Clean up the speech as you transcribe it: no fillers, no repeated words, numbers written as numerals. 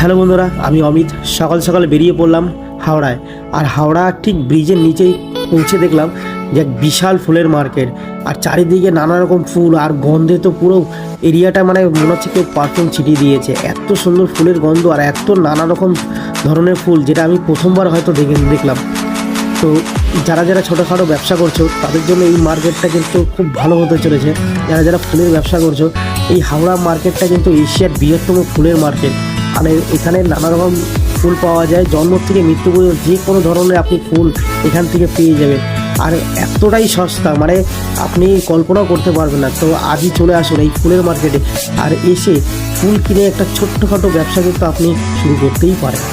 Hello বন্ধুরা, আমি অমিত। সকাল সকাল বেরিয়ে পড়লাম হাওড়ায়। আর হাওড়া ঠিক ব্রিজের নিচেই পৌঁছে দেখলাম যে এক বিশাল ফুলের মার্কেট। আর চারিদিকে নানা রকম ফুল, আর গন্ধে তো পুরো এরিয়াটা মানে মনে হচ্ছে কেউ পারফিউম ছিটিয়ে দিয়েছে। এত সুন্দর ফুলের গন্ধ আর এত নানা রকম ধরনের ফুল, যেটা আমি প্রথমবার হয়তো দেখলাম। তো যারা যারা ছোটোখাটো ব্যবসা করছো তাদের জন্য এই মার্কেটটা কিন্তু খুব ভালো হতে চলেছে। যারা যারা ফুলের ব্যবসা করছো, এই হাওড়া মার্কেটটা কিন্তু এশিয়ার বৃহত্তম ফুলের মার্কেট। মানে এখানে নানা রকম ফুল পাওয়া যায়, জন্ম থেকে মৃত্যু পর্যন্ত যে কোনো ধরনের আপনি ফুল এখান থেকে পেয়ে যাবেন। আর এতটাই সস্তা, মানে আপনি কল্পনাও করতে পারবেন না। তো আজই চলে আসুন এই ফুলের মার্কেটে, আর এসে ফুল কিনে একটা ছোট্টখাটো ব্যবসা কিন্তু আপনি শুরু করতেই পারেন।